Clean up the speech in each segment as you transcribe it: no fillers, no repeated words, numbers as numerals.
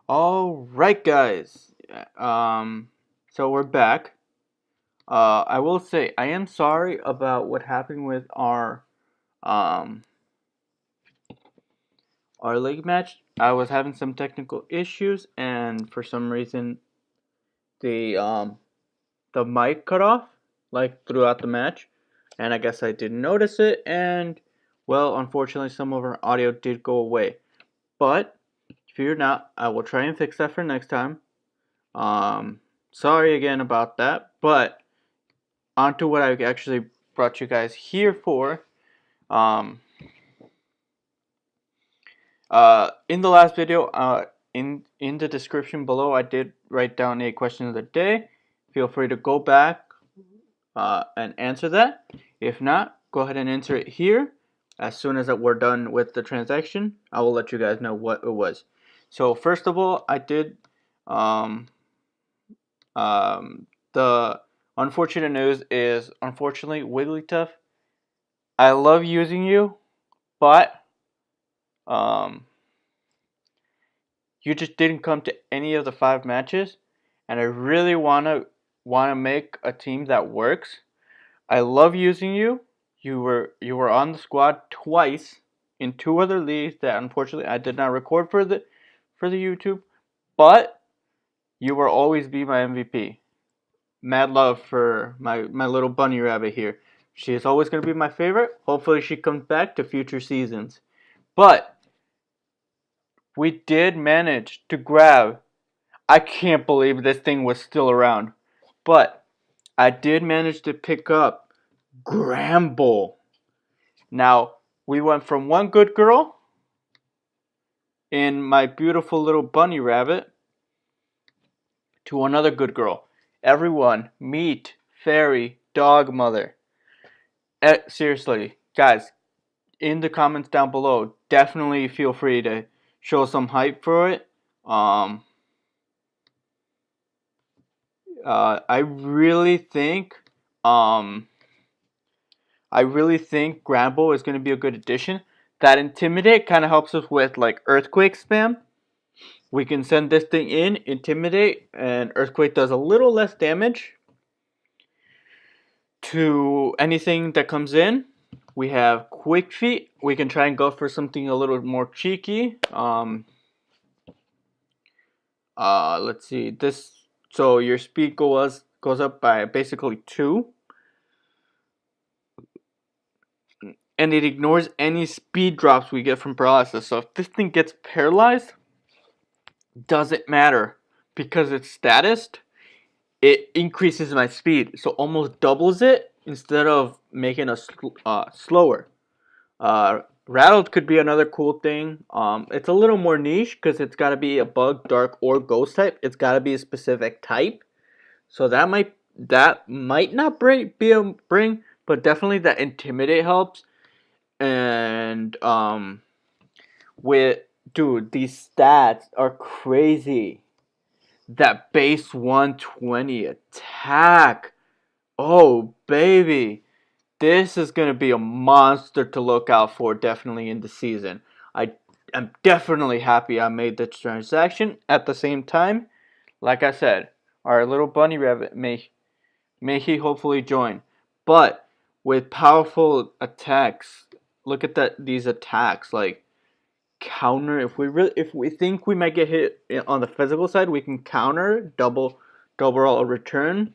All right, guys. So we're back. I will say I am sorry about what happened with um our league match. I was having some technical issues, and for some reason the um the mic cut off like throughout the match, and I guess I didn't notice it. And well, unfortunately, some of our audio did go away. But fear not, I will try and fix that for next time. Um, Sorry again about that, but on to what I actually brought you guys here for. Um, in the last video, in the description below, I did write down a question of the day. Feel free to go back and answer that. If not, go ahead and answer it here. As soon as we're done with the transaction, I will let you guys know what it was. So first of all, I did um, the unfortunate news is, unfortunately, Wigglytuff, I love using you, but um, you just didn't come to any of the 5 matches, and I really wanna make a team that works. I love using you. You were on the squad twice in 2 other leagues that unfortunately I did not record for the YouTube, but you will always be my MVP. Mad love for my little bunny rabbit here. She is always going to be my favorite. Hopefully she comes back to future seasons. But we did manage to grab. I can't believe this thing was still around. But I did manage to pick up Gramble. Now, we went from one good girl in my beautiful little bunny rabbit to another good girl. Everyone, meet Fairy Dog Mother. Seriously, guys, in the comments down below, definitely feel free to show some hype for it. Um, I really think, um, Gramble is going to be a good addition. That Intimidate kind of helps us with like Earthquake spam. We can send this thing in, Intimidate, and Earthquake does a little less damage to anything that comes in. We have Quick Feet. We can try and go for something a little more cheeky. Let's see. So your speed goes up by basically 2, and it ignores any speed drops we get from paralysis. So if this thing gets paralyzed, doesn't matter because it's statused. It increases my speed, so almost doubles it instead of making us slower. Rattled could be another cool thing. It's a little more niche because it's got to be a bug, dark, or ghost type. It's got to be a specific type. So that might not bring, but definitely that Intimidate helps. And with dude, these stats are crazy. That base 120 attack. Oh baby, this is gonna be a monster to look out for. Definitely in the season. I am definitely happy I made this transaction. At the same time, like I said, our little bunny rabbit may he hopefully join. But with powerful attacks, look at these attacks like counter. If we think we might get hit on the physical side, we can counter double roll return.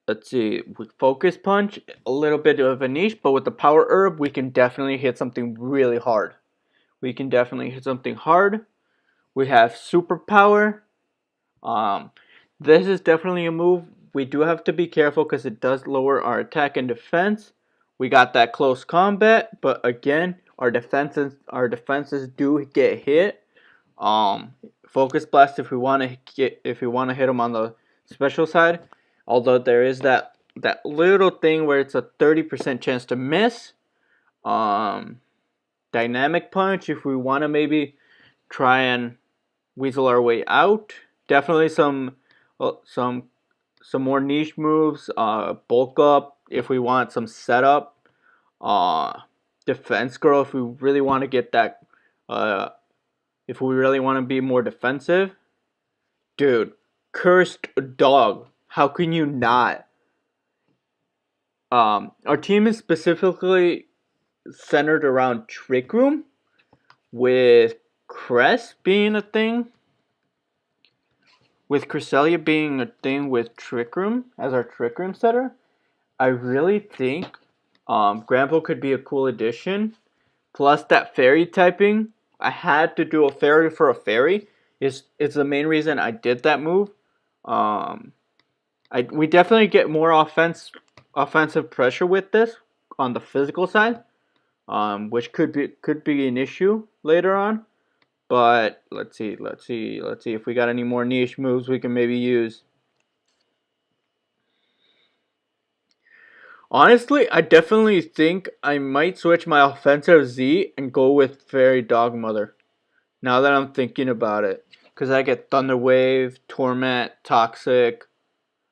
Let's see, with focus punch, a little bit of a niche, but with the power herb, we can definitely hit something really hard. We can definitely hit something hard. We have superpower. Um, this is definitely a move. We do have to be careful because it does lower our attack and defense. We got that close combat, but again, our defenses do get hit. Focus blast if we want to hit them on the special side. Although there is that little thing where it's a 30% chance to miss. Um, Dynamic punch if we want to maybe try and weasel our way out. Definitely some more niche moves. Bulk up if we want some setup. Uh, Defense girl if we really want to get that if we really want to be more defensive, dude, cursed dog. How can you not? Our team is specifically centered around Trick Room, with Cress being a thing, with Cresselia being a thing with Trick Room as our Trick Room setter. I really think Gramble could be a cool addition. Plus that fairy typing, I had to do a fairy for a fairy. It's the main reason I did that move. Um, we definitely get more offensive pressure with this on the physical side, which could be an issue later on. But let's see if we got any more niche moves we can maybe use. Honestly, I definitely think I might switch my offensive Z and go with Fairy Dogmother. Now that I'm thinking about it, because I get Thunder Wave, Torment, Toxic,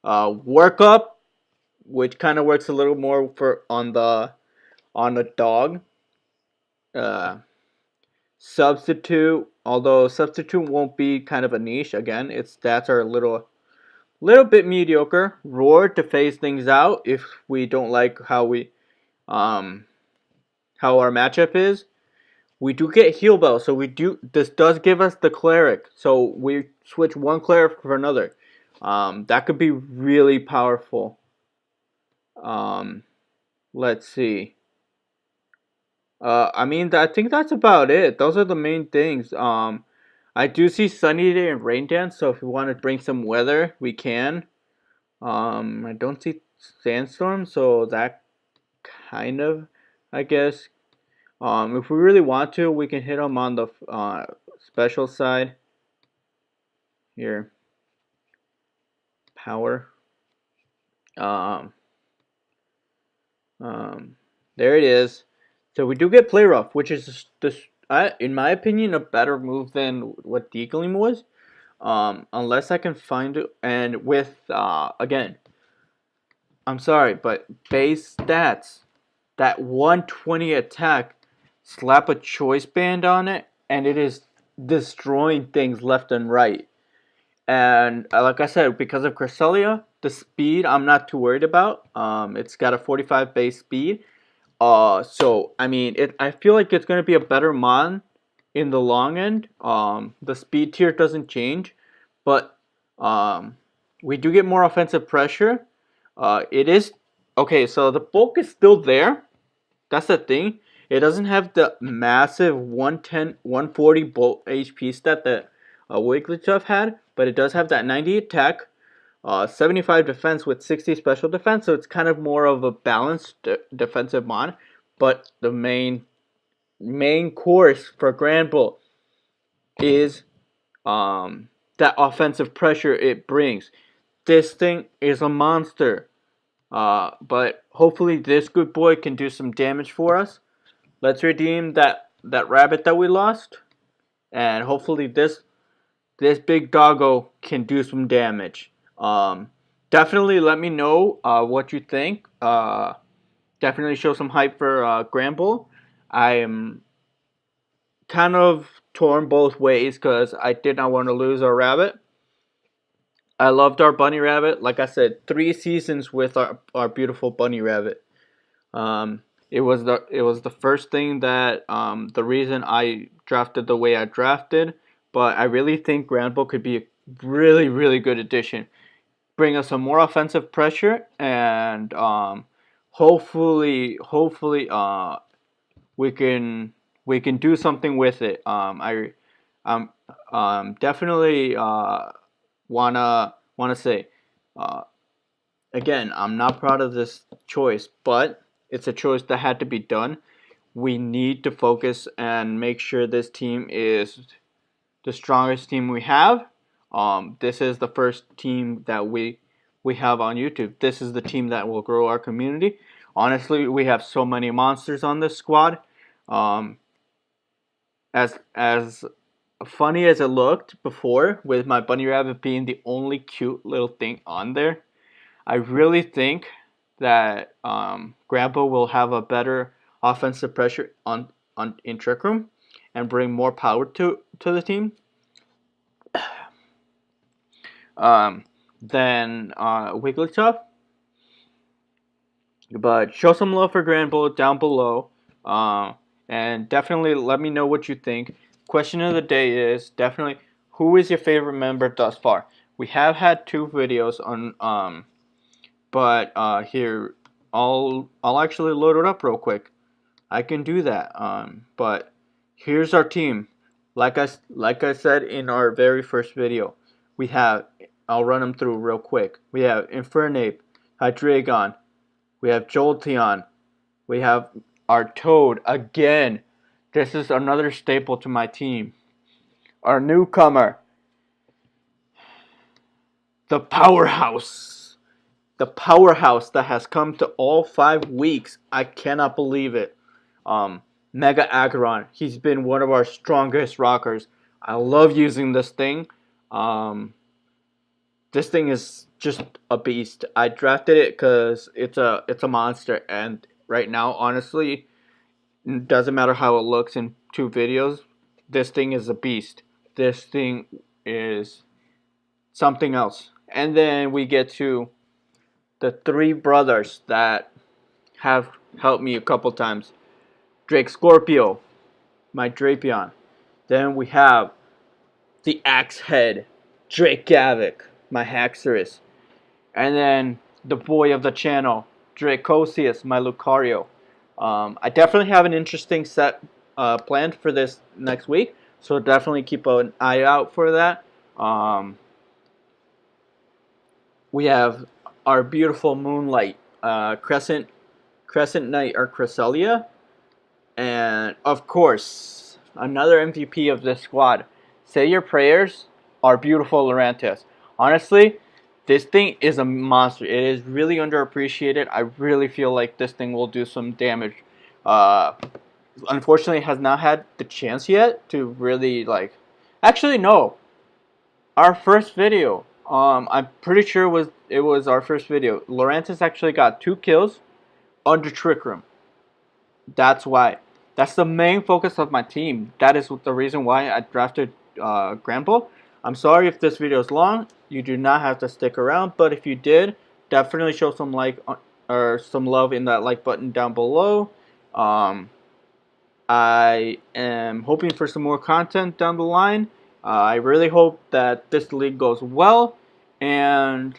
Work Up, which kind of works a little more for on the dog. Uh, Substitute, although Substitute won't be kind of a niche again, its stats are a little bit mediocre. Roar to phase things out if we don't like um how our matchup is. We do get heal bell, so this does give us the cleric. So we switch one cleric for another. That could be really powerful. Um, let's see. I mean, I think that's about it. Those are the main things. I do see sunny day and rain dance, so if we want to bring some weather, we can. I don't see sandstorm, so that kind of, I guess. If we really want to, we can hit them on the special side. Here, power. Um, um, there it is. So we do get play rough, which is in my opinion, a better move than what Deagling was. Unless I can find it, and with again, I'm sorry, but base stats, that 120 attack, slap a choice band on it, and it is destroying things left and right. And like I said, because of Cresselia, the speed I'm not too worried about. It's got a 45 base speed. So I mean, I feel like it's gonna be a better mon in the long end. The speed tier doesn't change, but we do get more offensive pressure. It is okay. So the bulk is still there. That's the thing. It doesn't have the massive 110, 140 bulk HP stat that Wigglytuff had, but it does have that 90 attack, 75 defense with 60 special defense. So it's kind of more of a balanced defensive mon. But the main course for Granbull is that offensive pressure it brings. This thing is a monster. But hopefully this good boy can do some damage for us. Let's redeem that rabbit that we lost, and hopefully this big doggo can do some damage. Definitely let me know what you think. Definitely show some hype for Granbull. I am kind of torn both ways because I did not want to lose our rabbit. I loved our bunny rabbit. Like I said, 3 seasons with our beautiful bunny rabbit. It was the first thing that the reason I drafted the way I drafted. But I really think Granbull could be a really good addition. Bring us some more offensive pressure, and hopefully we can do something with it. I'm definitely wanna say uh, again, I'm not proud of this choice, but it's a choice that had to be done. We need to focus and make sure this team is the strongest team we have. This is the first team that we have on YouTube. This is the team that will grow our community. Honestly, we have so many monsters on this squad. Um, as funny as it looked before, with my bunny rabbit being the only cute little thing on there, I really think that Grandpa will have a better offensive pressure on in Trick Room, and bring more power to the team um, than Wigglytuff. But show some love for Granbull down below. Uh, and definitely let me know what you think. Question of the day is definitely, who is your favorite member thus far? We have had 2 videos on but here I'll actually load it up real quick. I can do that. But here's our team. Like I said in our very first video, we have, I'll run them through real quick. We have Infernape, Hydreigon, we have Jolteon, we have our Toad again. This is another staple to my team. Our newcomer, the powerhouse. The powerhouse that has come to all 5 weeks. I cannot believe it. Mega Aggron. He's been one of our strongest rockers. I love using this thing. This thing is just a beast. I drafted it because it's a monster, and right now, honestly, it doesn't matter how it looks in 2 videos. This thing is a beast. This thing is something else. And then we get to the 3 brothers that have helped me a couple times. Drake Scorpio, my Drapion. Then we have the Axe Head, Drake Gavik, my Haxorus. And then the boy of the channel, Dracosius, my Lucario. I definitely have an interesting set planned for this next week, so definitely keep an eye out for that. We have our beautiful Moonlight, Crescent Knight, or Cresselia. And of course, another MVP of this squad. Say your prayers, our beautiful Lurantis. Honestly, this thing is a monster. It is really underappreciated. I really feel like this thing will do some damage. Unfortunately, it has not had the chance yet to really like. Actually, no. Our first video. I'm pretty sure it was our first video. Lurantis actually got 2 kills under Trick Room. That's why. That's the main focus of my team. That is the reason why I drafted Granbull. I'm sorry if this video is long. You do not have to stick around, but if you did, definitely show some like or some love in that like button down below. I am hoping for some more content down the line. I really hope that this league goes well, and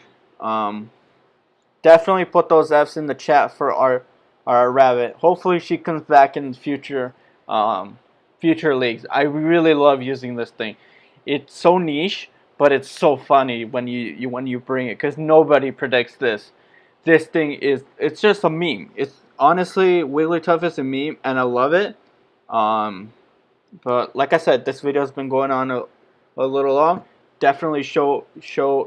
definitely put those F's in the chat for our rabbit. Hopefully she comes back in future future leagues. I really love using this thing. It's so niche, but it's so funny when you bring it, because nobody predicts this. This thing it's just a meme. It's honestly, Wigglytuff is a meme, and I love it. But like I said, this video has been going on a little long. Definitely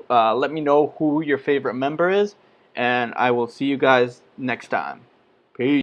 let me know who your favorite member is, and I will see you guys next time. Peace.